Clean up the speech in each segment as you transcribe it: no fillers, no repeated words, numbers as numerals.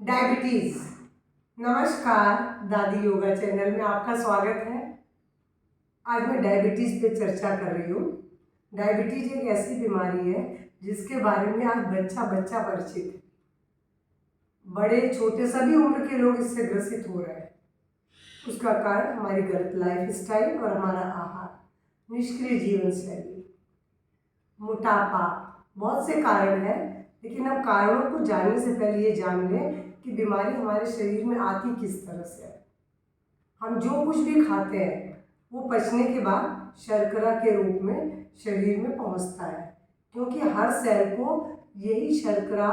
Diabetes. नमस्कार, दादी yoga channel में आपका स्वागत है। आज मैं डायबिटीज पे चर्चा कर रही हूँ। डायबिटीज एक ऐसी बीमारी है जिसके बारे में आज बच्चा बच्चा परिचित है। बड़े छोटे सभी उम्र के लोग इससे ग्रसित हो रहे हैं। उसका कारण हमारी गलत लाइफ स्टाइल और हमारा आहार, निष्क्रिय जीवन शैली, मोटापा, बहुत से कारण हैं। लेकिन हम कारणों को जानने से पहले ये जान लें कि बीमारी हमारे शरीर में आती किस तरह से है। हम जो कुछ भी खाते हैं वो पचने के बाद शर्करा के रूप में शरीर में पहुंचता है, क्योंकि हर सेल को यही शर्करा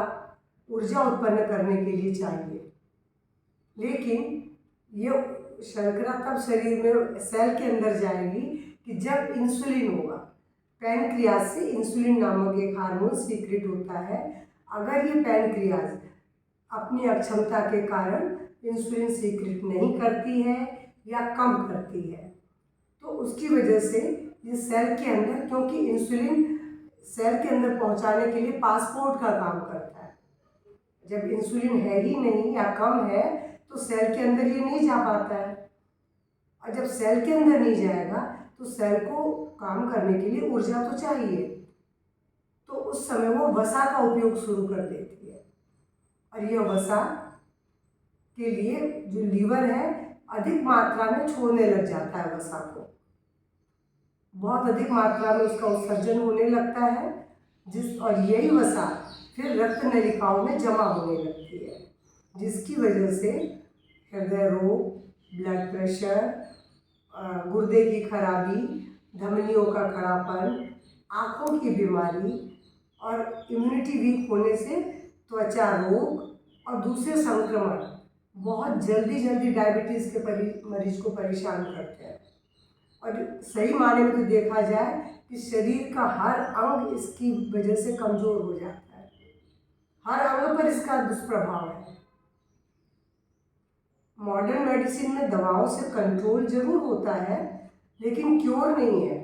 ऊर्जा उत्पन्न करने के लिए चाहिए। लेकिन ये शर्करा तब शरीर में सेल के अंदर जाएगी कि जब इंसुलिन होगा। पैनक्रियाज से इंसुलिन नामक एक हार्मोन सीक्रेट होता है। अगर ये पैनक्रियाज अपनी अक्षमता के कारण इंसुलिन सीक्रेट नहीं करती है या कम करती है, तो उसकी वजह से ये सेल के अंदर, क्योंकि इंसुलिन सेल के अंदर पहुंचाने के लिए पासपोर्ट का काम करता है। जब इंसुलिन है ही नहीं या कम है तो सेल के अंदर ये नहीं जा पाता है, और जब सेल के अंदर नहीं जाएगा तो सेल को काम करने के लिए ऊर्जा तो चाहिए। तो उस समय वो वसा का उपयोग शुरू कर देती है, और यह वसा के लिए जो लीवर है अधिक मात्रा में छोड़ने लग जाता है। वसा को बहुत अधिक मात्रा में उसका उत्सर्जन होने लगता है, और यही वसा फिर रक्त नलिकाओं में जमा होने लगती है, जिसकी वजह से हृदय रोग, ब्लड प्रेशर, गुर्दे की खराबी, धमनियों का खड़ापन, आँखों की बीमारी और इम्यूनिटी वीक होने से त्वचा रोग और दूसरे संक्रमण बहुत जल्दी डायबिटीज़ के मरीज को परेशान करते हैं। और सही मायने में तो देखा जाए कि शरीर का हर अंग इसकी वजह से कमज़ोर हो जाता है। हर अंग पर इसका दुष्प्रभाव है। मॉडर्न मेडिसिन में दवाओं से कंट्रोल जरूर होता है, लेकिन क्योर नहीं है,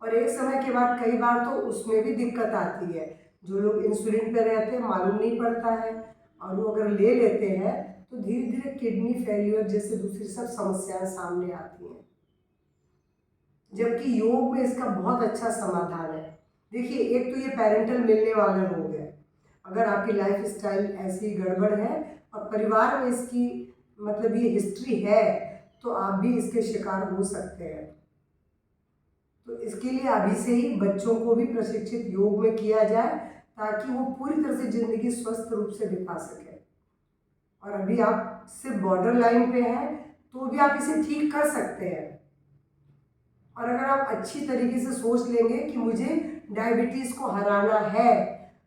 और एक समय के बाद कई बार तो उसमें भी दिक्कत आती है। जो लोग इंसुलिन पर रहते हैं मालूम नहीं पड़ता है, और वो अगर ले लेते हैं तो धीरे धीरे किडनी फेलियर जैसे दूसरी सब समस्याएं सामने आती हैं, जबकि योग में इसका बहुत अच्छा समाधान है। देखिए, एक तो ये पेरेंटल मिलने वाला रोग है। अगर आपकी लाइफ स्टाइल ऐसी गड़बड़ है और परिवार में इसकी मतलब ये हिस्ट्री है, तो आप भी इसके शिकार हो सकते हैं। तो इसके लिए अभी से ही बच्चों को भी प्रशिक्षित योग में किया जाए, ताकि वो पूरी तरह से जिंदगी स्वस्थ रूप से बिता सके। और अभी आप सिर्फ बॉर्डर लाइन पे हैं तो भी आप इसे ठीक कर सकते हैं। और अगर आप अच्छी तरीके से सोच लेंगे कि मुझे डायबिटीज़ को हराना है,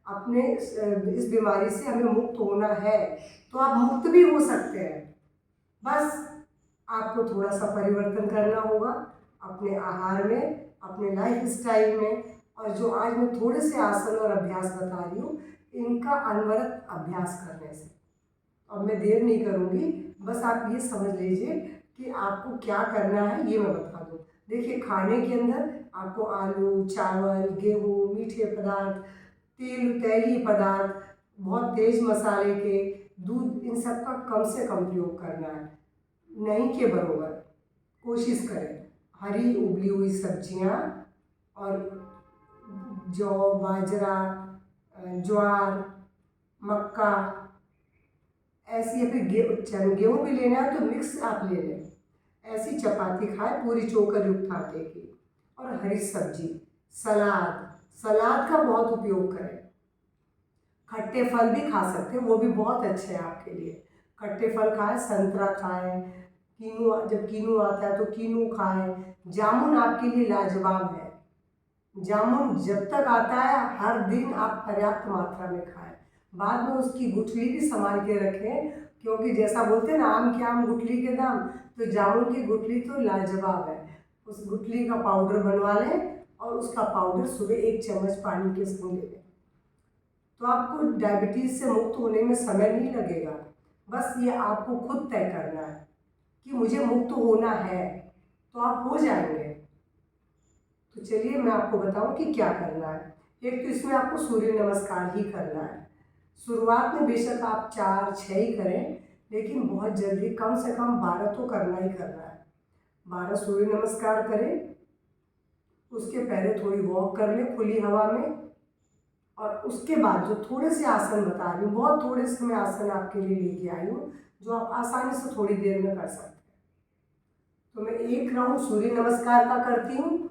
अपने इस बीमारी से हमें मुक्त होना है, तो आप मुक्त भी हो सकते हैं। बस आपको थोड़ा सा परिवर्तन करना होगा अपने आहार में, अपने लाइफ स्टाइल में, और जो आज मैं थोड़े से आसन और अभ्यास बता रही हूँ, इनका अनवरत अभ्यास करने से। और मैं देर नहीं करूँगी, बस आप ये समझ लीजिए कि आपको क्या करना है, ये मैं बता दूँ। देखिए, खाने के अंदर आपको आलू, चावल, गेहूँ, मीठे पदार्थ, तैलीय पदार्थ, बहुत तेज मसाले के, दूध, इन सब का कम से कम प्रयोग करना है, नहीं के बरोबर कोशिश करें। हरी उबली हुई सब्जियां और जौ, बाजरा, ज्वार, मक्का, ऐसी, या फिर गेहूँ भी लेना है तो मिक्स आप ले लें। ऐसी चपाती खाएं पूरी चोकर युक्त आटे की, और हरी सब्जी, सलाद का बहुत उपयोग करें। खट्टे फल भी खा सकते हैं, वो भी बहुत अच्छे हैं आपके लिए। खट्टे फल खाएं, संतरा खाएं, कीनू, जब कीनू आता है तो कीनू खाएं। जामुन आपके लिए लाजवाब है। जामुन जब तक आता है हर दिन आप पर्याप्त मात्रा में खाएं। बाद में उसकी गुठली भी संभाल के रखें, क्योंकि जैसा बोलते हैं ना, आम के आम गुठली के दाम, तो जामुन की गुठली तो लाजवाब है। उस गुठली का पाउडर बनवा लें और उसका पाउडर सुबह 1 चम्मच पानी के संग ले लें, तो आपको डायबिटीज़ से मुक्त होने में समय नहीं लगेगा। बस ये आपको खुद तय करना है कि मुझे मुक्त होना है, तो आप हो जाएंगे। तो चलिए मैं आपको बताऊं कि क्या करना है। एक तो इसमें आपको सूर्य नमस्कार ही करना है। शुरुआत में बेशक आप 4-6 ही करें, लेकिन बहुत जल्दी कम से कम 12 तो करना ही करना है। 12 सूर्य नमस्कार करें, उसके पहले थोड़ी वॉक कर लें खुली हवा में, और उसके बाद जो थोड़े से आसन बता रही हूँ, बहुत थोड़े से मैं आसन आपके लिए लेके आई हूँ जो आप आसानी से थोड़ी देर में कर सकते हैं। तो मैं एक राउंड सूर्य नमस्कार का करती हूँ।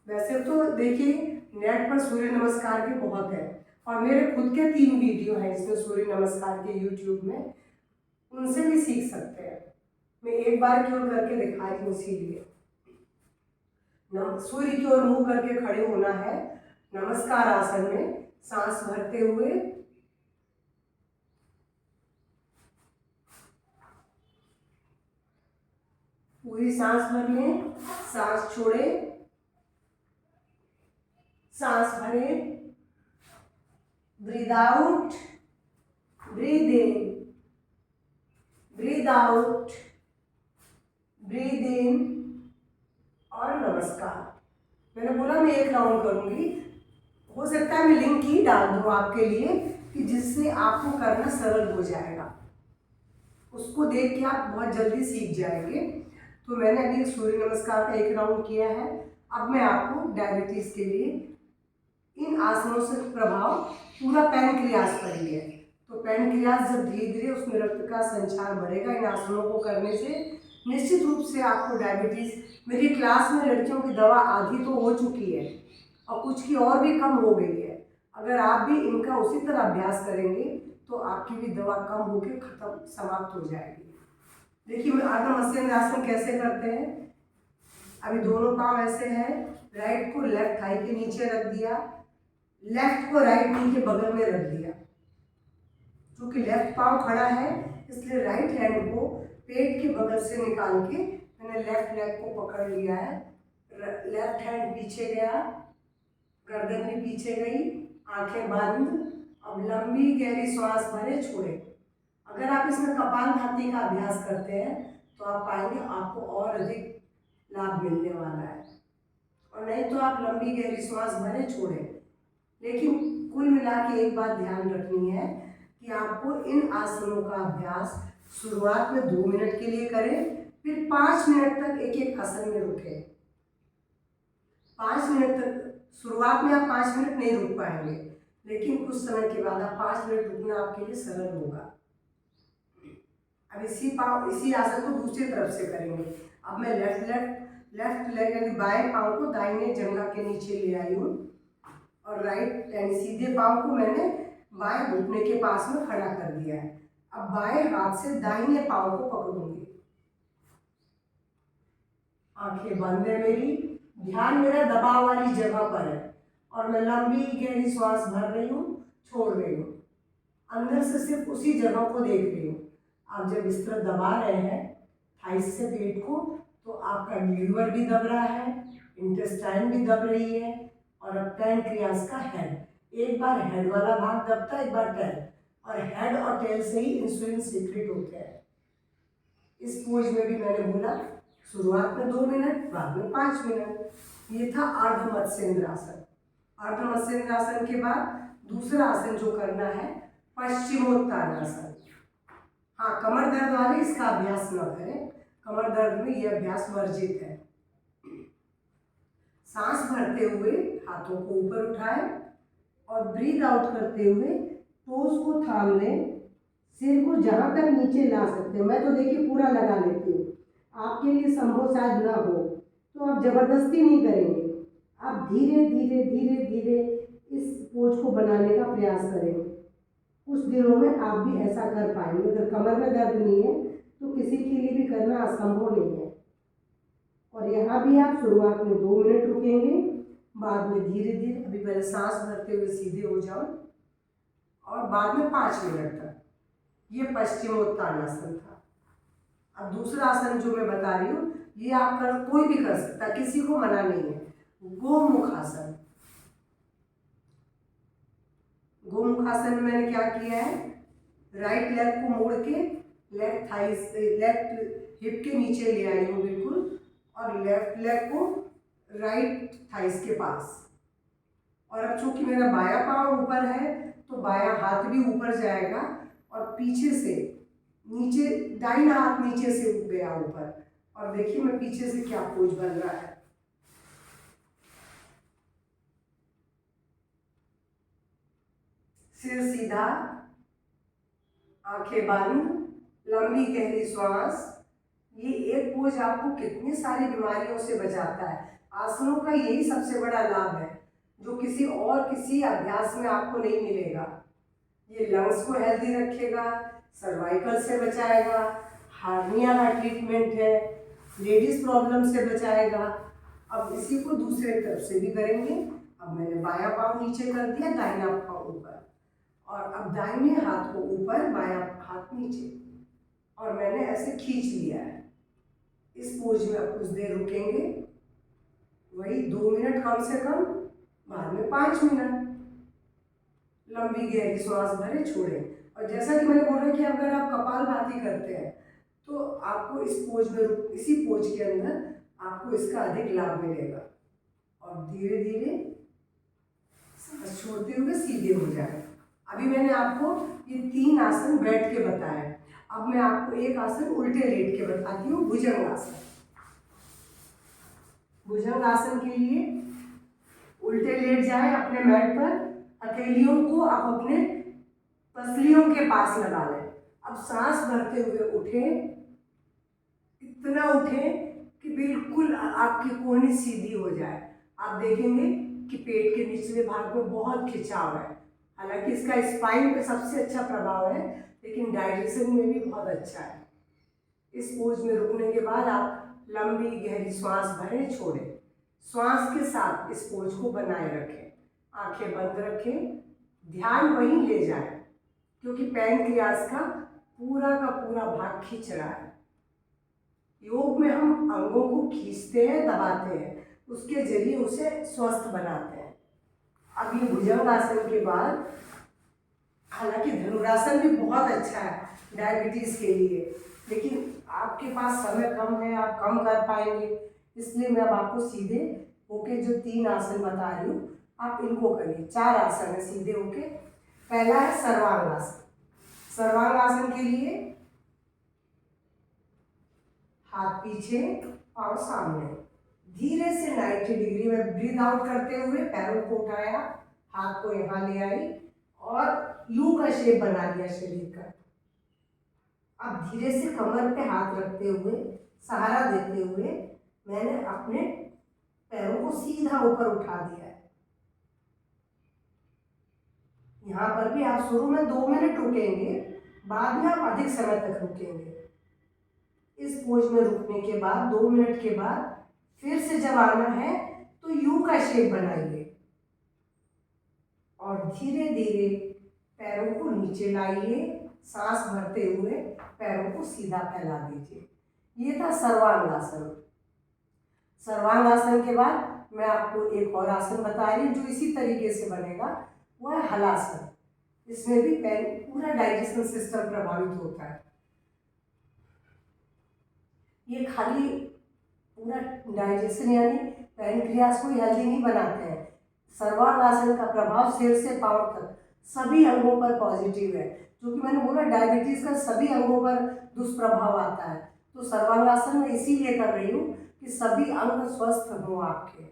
वैसे तो देखिए नेट पर सूर्य नमस्कार के बहुत है, और मेरे खुद के 3 वीडियो हैं इसमें सूर्य नमस्कार के यूट्यूब में, उनसे भी सीख सकते हैं। मैं एक बार की ओर करके दिखा रही हूँ, इसीलिए सूर्य की ओर मुंह करके खड़े होना है नमस्कार आसन में, सांस भरते हुए पूरी सांस भर लें, सांस छोड़ें, सांस भरें, breathe out, breathe in, breathe out, breathe in, और नमस्कार। मैंने बोला मैं एक राउंड करूंगी, हो सकता है मैं लिंक ही डाल दूँ आपके लिए कि जिससे आपको करना सरल हो जाएगा, उसको देख के आप बहुत जल्दी सीख जाएंगे। तो मैंने अभी सूर्य नमस्कार का एक राउंड किया है। अब मैं आपको डायबिटीज के लिए इन आसनों से प्रभाव पूरा पैनक्रियाज पर ही है। तो पैनक्रियाज जब धीरे धीरे उसमें रक्त का संचार बढ़ेगा इन आसनों को करने से, निश्चित रूप से आपको डायबिटीज, मेरी क्लास में लड़कियों की दवा आधी तो हो चुकी है और कुछ की और भी कम हो गई है। अगर आप भी इनका उसी तरह अभ्यास करेंगे तो आपकी भी दवा कम होकर खत्म समाप्त हो जाएगी। देखिए मैं अर्ध मत्स्य आसन कैसे करते हैं। अभी दोनों पांव ऐसे हैं, राइट को लेफ्ट थाई के नीचे रख दिया, लेफ्ट को राइट नी के बगल में रख दिया। क्योंकि लेफ्ट पांव खड़ा है इसलिए राइट हैंड को पेट के बगल से निकाल के मैंने लेफ्ट लेग को पकड़ लिया है। लेफ्ट हैंड पीछे गया, गर्दन भी पीछे गई, आंखें बंद। अब लंबी गहरी श्वास भरे छोड़े। अगर आप इसमें कपालभाति का अभ्यास करते हैं तो आप पाएंगे आपको और अधिक लाभ मिलने वाला है, और नहीं तो आप लंबी गहरी श्वास भरे छोड़े। लेकिन कुल मिला के एक बात ध्यान रखनी है कि आपको इन आसनों का अभ्यास शुरुआत में 2 मिनट के लिए करें, फिर 5 मिनट तक एक एक आसन में रुकें। 5 मिनट तक शुरुआत में आप 5 मिनट नहीं रुक पाएंगे, लेकिन कुछ समय के बाद आप 5 मिनट रुकना आपके लिए सरल होगा। अब इसी आसन को दूसरी तरफ से करेंगे। अब मैं लेफ्ट लेग यानी बाएं पाँव को दाहिने जंघा के नीचे ले आई हूँ, और राइट यानी सीधे पाँव को मैंने बाएं घुटने के पास में खड़ा कर दिया है। अब बाएं हाथ से दाहिने पाँव को पकड़ूंगी। आंखें बंद है मेरी, ध्यान मेरा दबाव वाली जगह पर है, और मैं लंबी गहरी श्वास भर रही हूँ, छोड़ रही हूँ। अंदर से सिर्फ उसी जगह को देख रही हूँ। आप जब इस तरह दबा रहे हैं थाइस से पेट को, तो आपका लीवर भी दब रहा है, इंटेस्टाइन भी दब रही है, और अब पैनक्रियाज का हेड। एक बार हेड वाला भाग दबता है, एक बार टेल, और हेड और टेल से ही इंसुलिन सीक्रेट होते हैं। इस पोज में भी मैंने बोला शुरुआत में 2 मिनट, बाद में 5 मिनट। ये था अर्ध मत्स्येंद्रासन। अर्ध मत्स्येंद्रासन के बाद दूसरा आसन जो करना है पश्चिमोत्तानासन। हाँ, कमर दर्द वाले इसका अभ्यास न करें, कमर दर्द में यह अभ्यास वर्जित है। सांस भरते हुए हाथों को ऊपर उठाएं और ब्रीद आउट करते हुए टोज को थाम लें, सिर को जहाँ तक नीचे ला सकते हैं। मैं तो देखिए पूरा लगा लेती हूँ, आपके लिए संभव शायद ना हो तो आप जबरदस्ती नहीं करेंगे, आप धीरे धीरे धीरे धीरे इस पोज को बनाने का प्रयास करेंगे। कुछ दिनों में आप भी ऐसा कर पाएंगे। अगर कमर में दर्द नहीं है तो किसी के लिए भी करना असंभव नहीं है। और यहाँ भी आप शुरुआत में 2 मिनट रुकेंगे, बाद में धीरे धीरे, अभी पहले सांस भरते हुए सीधे हो जाओ, और बाद में 5 मिनट तक। ये पश्चिमोत्तानासन था। अब दूसरा आसन जो मैं बता रही हूँ ये आप कोई भी कर सकता है, किसी को मना नहीं है। गोमुख आसन। गोमुख आसन में मैंने क्या किया है, राइट लेग को मोड़ के लेफ्ट हिप के नीचे ले आई हूँ बिल्कुल, और लेफ्ट लेग को राइट थाइस के पास, और अब चूंकि मेरा बायां पाँव ऊपर है तो बायां हाथ भी ऊपर जाएगा और पीछे से नीचे, दाहिना हाथ नीचे से गया ऊपर। और देखिए मैं पीछे से क्या पोज बन रहा है। सिर सीधा, आंखें बंद, लंबी गहरी श्वास। ये एक पोज आपको कितनी सारी बीमारियों से बचाता है। आसनों का यही सबसे बड़ा लाभ है जो किसी अभ्यास में आपको नहीं मिलेगा। ये लंग्स को हेल्दी रखेगा, सर्वाइकल से बचाएगा, हार्निया का ट्रीटमेंट है, लेडीज प्रॉब्लम से बचाएगा। अब इसी को दूसरे तरफ से भी करेंगे। अब मैंने बायां पाँव नीचे कर दिया, दाहिना पाँव ऊपर, और अब दाहिने हाथ को ऊपर, बायां हाथ नीचे, और मैंने ऐसे खींच लिया है। इस पोज में अब कुछ देर रुकेंगे, वही 2 मिनट कम से कम, बाद में 5 मिनट। लंबी गहरी श्वास भरे, छोड़े। और जैसा कि मैंने बोला कि अगर आप कपालभाति करते हैं तो आपको इसी पोज के अंदर आपको इसका अधिक लाभ मिलेगा। और धीरे धीरे सांस छोड़ते हुए सीधे हो जाए। अभी मैंने आपको ये 3 आसन बैठ के बताए। अब मैं आपको एक आसन उल्टे लेट के बताती हूँ, भुजंगासन। भुजंगासन के लिए उल्टे लेट जाए अपने मैट पर, हथेलियों को आप अपने पसलियों के पास लगा लें। अब सांस भरते हुए उठे, इतना उठे कि बिल्कुल आपकी कोहनी सीधी हो जाए। आप देखेंगे कि पेट के निचले भाग में बहुत खिंचाव है। हालांकि इसका स्पाइन पे सबसे अच्छा प्रभाव है, लेकिन डाइजेशन में भी बहुत अच्छा है। इस पोज में रुकने के बाद आप लंबी गहरी श्वास भरें, छोड़ें। श्वास के साथ इस पोज को बनाए रखें, आंखें बंद रखें, ध्यान वहीं ले जाएं, क्योंकि पैनक्रियास का पूरा भाग खींच रहा है। योग में हम अंगों को खींचते हैं, दबाते हैं, उसके जरिए उसे स्वस्थ बनाते हैं। अब ये भुजंगासन के बाद, हालांकि धनुरासन भी बहुत अच्छा है डायबिटीज के लिए, लेकिन आपके पास समय कम है, आप कम कर पाएंगे, इसलिए मैं अब आपको सीधे होके जो 3 आसन बता रही हूँ आप इनको करिए। 4 आसन है सीधे होके। पहला है सर्वांगासन। सर्वांगासन के लिए हाथ पीछे, पांव सामने, धीरे से 90 डिग्री में ब्रीथ आउट करते हुए पैरों को उठाया, हाथ को यहाँ ले आई और यू का शेप बना लिया शरीर का। अब धीरे से कमर पे हाथ रखते हुए, सहारा देते हुए मैंने अपने पैरों को सीधा ऊपर उठा दिया है। यहाँ पर भी आप शुरू में 2 मिनट रुकेंगे, बाद में आप अधिक समय तक रुकेंगे। इस पोज में रुकने के बाद 2 मिनट के बाद फिर से जब आना है तो यू का शेप बनाइए और धीरे धीरे पैरों को नीचे लाइए, सांस भरते हुए पैरों को सीधा फैला दीजिए। ये था सर्वांगासन। सर्वांगासन के बाद मैं आपको एक और आसन बता रही हूँ जो इसी तरीके से बनेगा, वो है हलासन। इसमें भी पूरा डाइजेशन सिस्टम प्रभावित होता है। ये खाली पूरा डाइजेशन यानी पैनक्रियास को हेल्दी नहीं बनाते हैं। सर्वांगासन का प्रभाव सिर से पांव तक सभी अंगों पर पॉजिटिव है। जो कि मैंने बोला डायबिटीज का सभी अंगों पर दुष्प्रभाव आता है, तो सर्वांगासन में इसीलिए कर रही हूँ कि सभी अंग स्वस्थ हो आपके।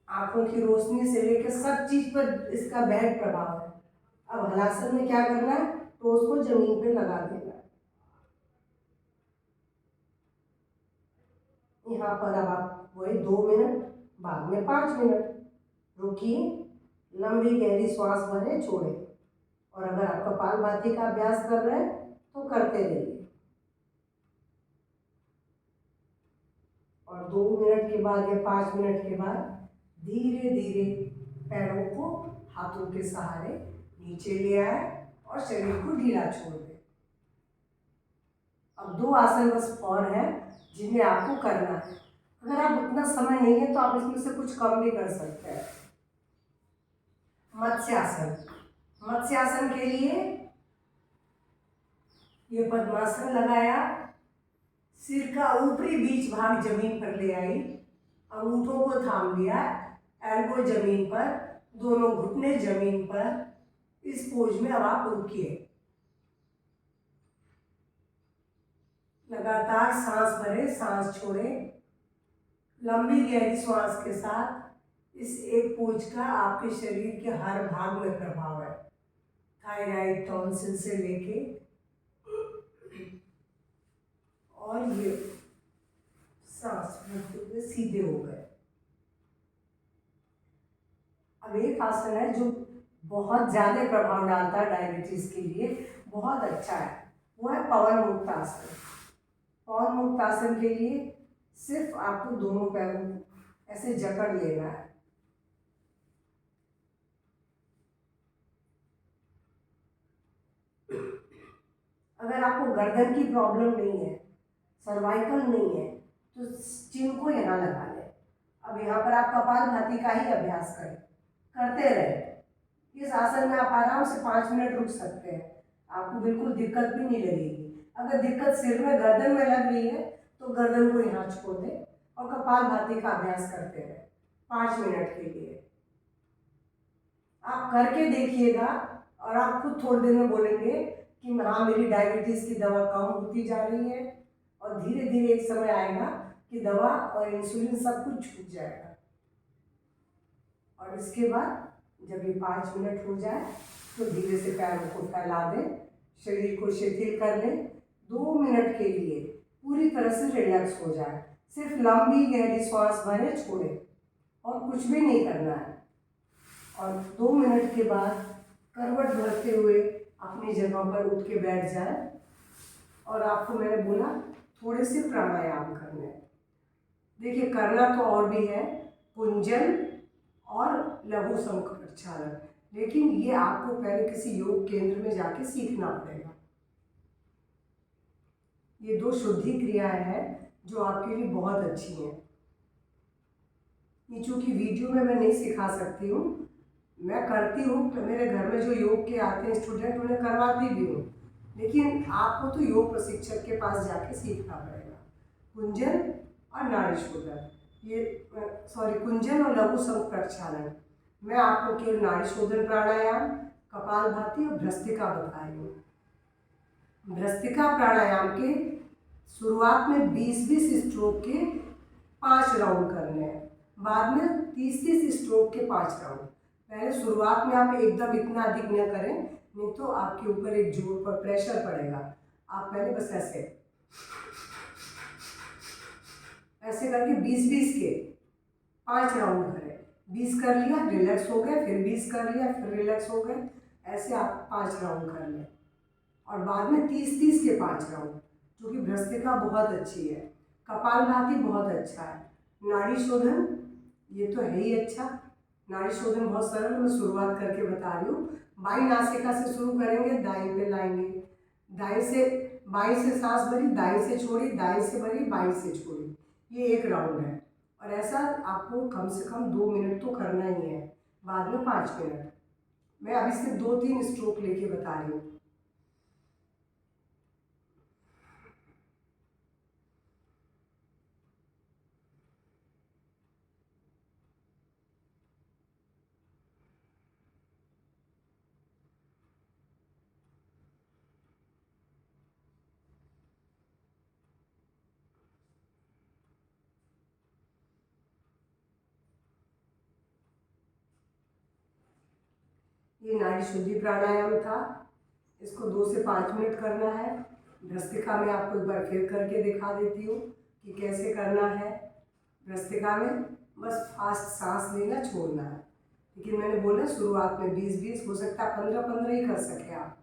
आंखों की रोशनी से लेकर सब चीज पर इसका बैड प्रभाव है। अब हलासन में क्या करना है, टोस को जमीन पे लगा देना है। यहाँ पर अब आप वही 2 मिनट, बाद में 5 मिनट रुकिए, लंबी गहरी श्वास भरे, छोड़े। और अगर आप कपालभाति का अभ्यास कर रहे हैं तो करते रहिए। और 2 मिनट के बाद या 5 मिनट के बाद धीरे धीरे पैरों को हाथों के सहारे नीचे ले आए और शरीर को ढीला छोड़ दें। अब 2 आसन बस और हैं जिन्हें आपको करना है। अगर आप उतना समय नहीं है तो आप इसमें से कुछ कम भी कर सकते हैं। मत्स्यासन। मत्स्यासन के लिए ये पद्मासन लगाया, सिर का ऊपरी बीच भाग जमीन पर ले आई, अंगूठों को थाम लिया, एल्बो जमीन पर, दोनों घुटने जमीन पर। इस पोज में अब आप रुकिए। लगातार सांस भरे, सांस छोड़े। लंबी गहरी श्वास के साथ इस एक पोज का आपके शरीर के हर भाग में प्रभाव है। थायराइड, टॉन्सिल से लेके और ये सांस भरते हुए सीधे हो गए। अब एक आसन है जो बहुत ज़्यादा प्रभाव डालता है डायबिटीज़ के लिए, बहुत अच्छा है, वो है पवन मुक्त आसन। पवन मुक्त आसन के लिए सिर्फ आपको दोनों पैरों को ऐसे जकड़ लेना है। अगर आपको गर्दन की प्रॉब्लम नहीं है, सर्वाइकल नहीं है, तो चिन को यहाँ लगा लें। अब यहाँ पर आप कपालभाति का ही अभ्यास करें, करते रहें। इस आसन में आप आराम से 5 मिनट रुक सकते हैं, आपको बिल्कुल दिक्कत भी नहीं लगेगी। अगर दिक्कत सिर में, गर्दन में लग रही है तो गर्दन को यहाँ छोड़ दें और कपालभाति का अभ्यास करते रहें 5 मिनट के लिए। आप करके देखिएगा और आप खुद थोड़ी देर में बोलेंगे कि हाँ, मेरी डायबिटीज़ की दवा कम होती जा रही है, और धीरे धीरे एक समय आएगा कि दवा और इंसुलिन सब कुछ छूट जाएगा। और इसके बाद जब ये 5 मिनट हो जाए तो धीरे से पैरों को फैला दें, शरीर को शिथिल कर लें। 2 मिनट के लिए पूरी तरह से रिलैक्स हो जाए। सिर्फ लंबी गहरी श्वास भरें, छोड़ें और कुछ भी नहीं करना है। और 2 मिनट के बाद करवट भरते हुए अपनी जगह पर उठ के बैठ जाए। और आपको मैंने बोला थोड़े से प्राणायाम करने हैं। देखिए, करना तो और भी है, कुंजन और लघु शंख प्रक्षालन, लेकिन ये आपको पहले किसी योग केंद्र में जाके सीखना पड़ेगा। ये 2 शुद्धि क्रियाएं हैं जो आपके लिए बहुत अच्छी हैं। ये चूँकि वीडियो में मैं नहीं सिखा सकती हूँ, मैं करती हूँ तो मेरे घर में जो योग के आते हैं स्टूडेंट, उन्हें करवाती भी हूँ, लेकिन आपको तो योग प्रशिक्षक के पास जाके सीखना पड़ेगा। कुंजन और नाड़ी शोधन, कुंजन और लघु शंख प्रक्षालन। मैं आपको केवल नाड़ी शोधन प्राणायाम, कपालभाति और भ्रस्त्रिका बता रही हूँ। भ्रस्त्रिका प्राणायाम के शुरुआत में 20-20 स्ट्रोक के 5 राउंड करने हैं, बाद में 30-30 स्ट्रोक के 5 राउंड। पहले शुरुआत में आप एकदम इतना अधिक न करें, नहीं तो आपके ऊपर एक जोर पर प्रेशर पड़ेगा। आप पहले बस ऐसे करके 20-20 के 5 राउंड करें। 20 कर लिया, रिलैक्स हो गए, फिर 20 कर लिया, फिर रिलैक्स हो गए, ऐसे आप 5 राउंड कर लें। और बाद में 30-30 के 5 राउंड, जो कि भ्रस्त्रिका बहुत अच्छी है। कपालभाति बहुत अच्छा है। नाड़ी शोधन ये तो है ही अच्छा। नाड़ी शोधन बहुत सरल, मैं शुरुआत करके बता रही हूँ। बाई नासिका से शुरू करेंगे, दाई पे लाएंगे, बाई से सांस भरी, दाई से छोड़ी, दाई से भरी, बाई से छोड़ी। ये एक राउंड है। और ऐसा आपको कम से कम 2 मिनट तो करना ही है, बाद में 5 मिनट। मैं अभी सिर्फ 2-3 स्ट्रोक लेके बता रही हूँ। ये नाड़ी शुद्धि प्राणायाम था, इसको 2 से 5 मिनट करना है। भ्रस्त्रिका में आपको एक बार फिर करके दिखा देती हूँ कि कैसे करना है। भ्रस्त्रिका में बस फास्ट सांस लेना, छोड़ना है, लेकिन मैंने बोला शुरुआत में 20-20, हो सकता है 15-15 ही कर सके आप,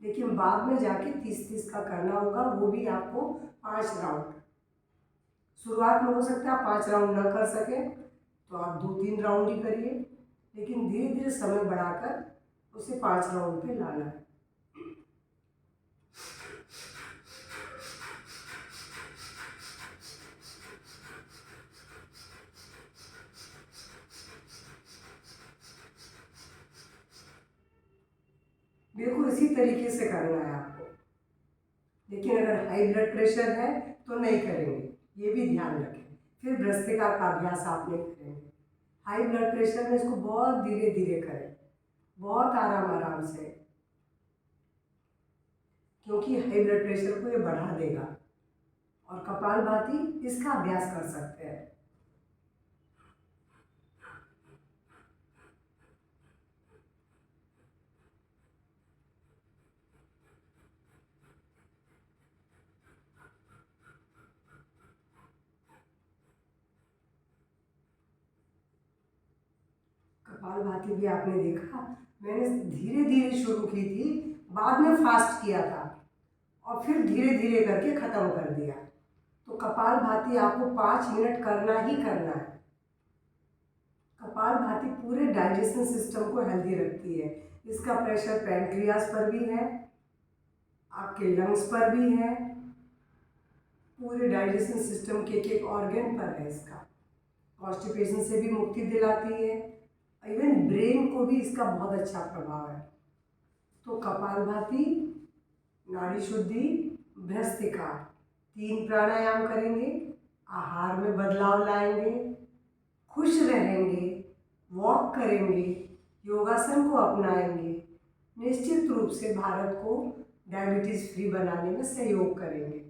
लेकिन बाद में जाके 30-30 का करना होगा, वो भी आपको 5 राउंड। शुरुआत में हो सकता है आप 5 राउंड ना कर सकें, तो आप 2-3 राउंड ही करिए, लेकिन धीरे धीरे समय बढ़ाकर उसे 5 राउंड पे लाना है। बिल्कुल इसी तरीके से करना है आपको, लेकिन अगर हाई ब्लड प्रेशर है तो नहीं करेंगे, ये भी ध्यान रखें। फिर भ्रस्त्रिका का अभ्यास आपने करेंगे। हाई ब्लड प्रेशर में इसको बहुत धीरे धीरे करें, बहुत आराम आराम से, क्योंकि हाई ब्लड प्रेशर को ये बढ़ा देगा। और कपालभाति इसका अभ्यास कर सकते हैं। कपालभाति भी आपने देखा, मैंने धीरे धीरे शुरू की थी, बाद में फास्ट किया था और फिर धीरे धीरे करके ख़त्म कर दिया। तो कपालभाति आपको 5 मिनट करना ही करना है। कपालभाति पूरे डाइजेशन सिस्टम को हेल्दी रखती है। इसका प्रेशर पैंक्रियास पर भी है, आपके लंग्स पर भी है, पूरे डाइजेशन सिस्टम के एक ऑर्गन पर है। इसका कॉन्स्टिपेशन से भी मुक्ति दिलाती है, इवन ब्रेन को भी इसका बहुत अच्छा प्रभाव है। तो कपालभाति, नाड़ी शुद्धि, भ्रस्त्रिका, 3 प्राणायाम करेंगे, आहार में बदलाव लाएंगे, खुश रहेंगे, वॉक करेंगे, योगासन को अपनाएंगे, निश्चित रूप से भारत को डायबिटीज़ फ्री बनाने में सहयोग करेंगे।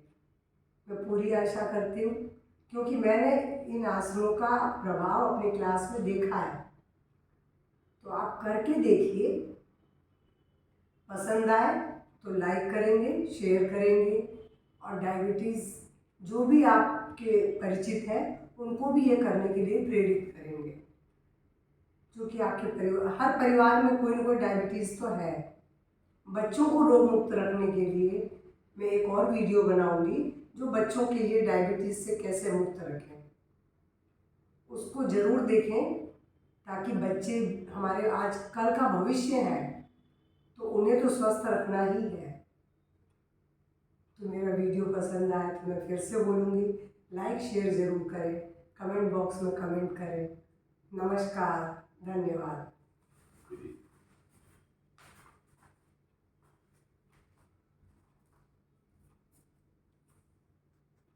मैं पूरी आशा करती हूँ, क्योंकि मैंने इन आसनों का प्रभाव अपनी क्लास में देखा है। तो आप करके देखिए, पसंद आए तो लाइक करेंगे, शेयर करेंगे, और डायबिटीज़ जो भी आपके परिचित है उनको भी ये करने के लिए प्रेरित करेंगे, क्योंकि आपके हर परिवार में कोई ना कोई डायबिटीज़ तो है। बच्चों को रोग मुक्त रखने के लिए मैं एक और वीडियो बनाऊंगी, जो बच्चों के लिए डायबिटीज़ से कैसे मुक्त रखें, उसको ज़रूर देखें, ताकि बच्चे हमारे आज कल का भविष्य है, तो उन्हें तो स्वस्थ रखना ही है। तो मेरा वीडियो पसंद आए तो मैं फिर से बोलूँगी, लाइक शेयर ज़रूर करें, कमेंट बॉक्स में कमेंट करें। नमस्कार, धन्यवाद।